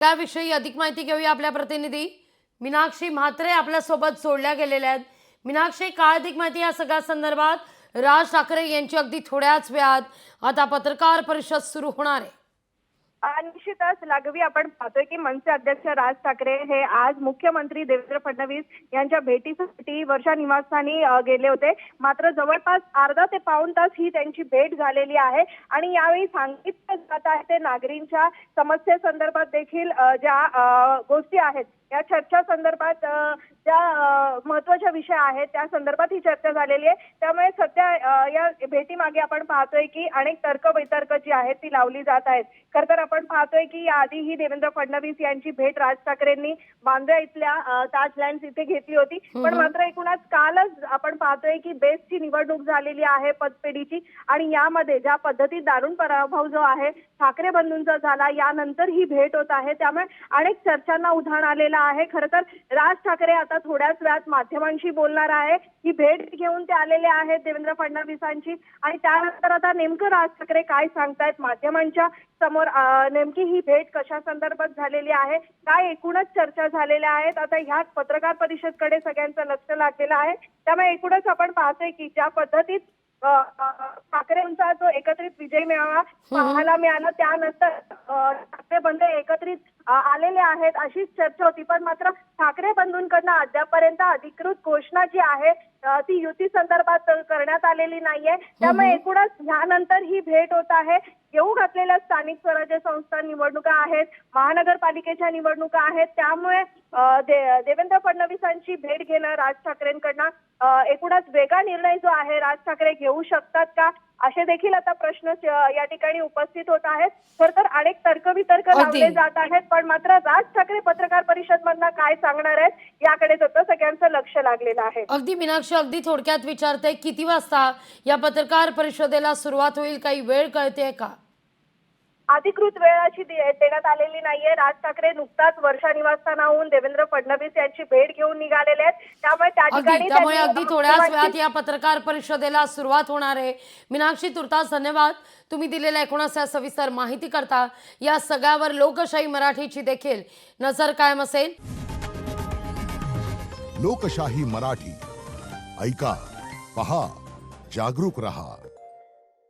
त्याविषयी अधिक माहिती घेऊया आपल्या प्रतिनिधी मीनाक्षी म्हात्रे आपल्या सोबत जोडल्या गेलेल्या आहेत। मीनाक्षी, काय अधिक माहिती या सगळ्या संदर्भात? राज ठाकरे यांची अगदी थोड्याच वेळात आता पत्रकार परिषद सुरू होणार आहे। निश्चितच लागवी आपण पाहतोय की मनसे अध्यक्ष राज ठाकरे हे आज मुख्यमंत्री देवेंद्र फडणवीस यांच्या भेटीसाठी वर्षा निवासस्थानी गेले होते। मात्र जवळपास अर्धा ते पाऊण तास ही त्यांची भेट झालेली आहे आणि यावेळी सांगितलं जात आहे ते नागरिकांच्या समस्येसंदर्भात देखील ज्या गोष्टी आहेत या चर्चा संदर्भात ज्या महत्त्वाच्या विषय आहेत त्या संदर्भात ही चर्चा झालेली आहे। त्यामुळे सध्या या भेटीमागे आपण पाहतोय की अनेक तर्क-वितर्क जी आहेत ती लावली जात आहेत। खरं तर आपण पाहतोय की याआधीही देवेंद्र फडणवीस यांची भेट राज ठाकरेंनी बांद्रा इथल्या ताज लँड्स इथे घेतली होती, पण मात्र एकूणच कालच आपण पाहतोय की बेस्टची निवडणूक झालेली आहे पतपेढीची आणि यामध्ये ज्या पद्धतीत दारुण पराभव जो आहे ठाकरे बंधूंचा झाला यानंतर ही भेट होत आहे। त्यामुळे अनेक चर्चांना उधाण आलेलं आहे। खरं तर राज ठाकरे आता थोड्याच वेळात माध्यमांशी बोलणार आहे। ही भेट घेऊन ते आलेले आहेत देवेंद्र फडणवीसांची आणि त्यानंतर आता नेमकं राज ठाकरे काय सांगतायत माध्यमांच्या समोर, नेमकी ही भेट कशा संदर्भात झालेली आहे, काय एकूणच चर्चा झालेल्या आहेत, आता ह्या पत्रकार परिषदकडे सगळ्यांचं लक्ष लागलेलं आहे। त्यामुळे एकूणच आपण पाहतोय की ज्या पद्धतीत ठाकरेंचा जो एकत्रित विजय मेळावा पाहायला मिळाला त्यानंतर ठाकरे बंधू एकत्रित आलेले आहेत अशीच चर्चा होती, पण मात्र ठाकरे बंधूंकडून अद्यापर्यंत अधिकृत घोषणा जी आहे ती युती संदर्भात करण्यात आलेली नाहीये। त्यामुळे एकूणच यानंतर ही भेट होत आहे। येऊ घातलेल्या स्थानिक स्वराज्य संस्था निवडणुका आहेत, महानगरपालिकेच्या निवडणुका आहेत, त्यामुळे देवेंद्र फडणवीसांची भेट घेणं राज ठाकरेंकडनं एकूणच वेगळा निर्णय जो आहे राज ठाकरे घेऊ शकतात का असे देखील आता प्रश्न या ठिकाणी उपस्थित होत आहेत। खरं तर अनेक तर्कवितर्क लावले जात आहेत, पण मात्र राज ठाकरे पत्रकार परिषद मधनं काय सांगणार आहेत याकडे सगळ्यांचं लक्ष लागलेलं आहे। अगदी मीनाक्षी, अगदी थोडक्यात विचारते, किती वाजता या पत्रकार परिषदेला सुरुवात होईल, काही वेळ कळते का? अधिकृत वेळ अशी देण्यात आलेली नाहीये। राज ठाकरे नुकताच वर्षा निवासस्थानाहून देवेंद्र फडणवीस यांची भेट घेऊन निघालेले आहेत, त्यामुळे अगदी थोड्याच वेळात या पत्रकार परिषदेला सुरुवात होणार आहे। मीनाक्षी, तुर्तास धन्यवाद तुम्ही दिलेल्या एकूणच सविस्तर माहिती करता। या सगळ्यावर लोकशाही मराठीची देखील नजर कायम असेल। लोकशाही मराठी ऐका, पहा, जागरूक रहा।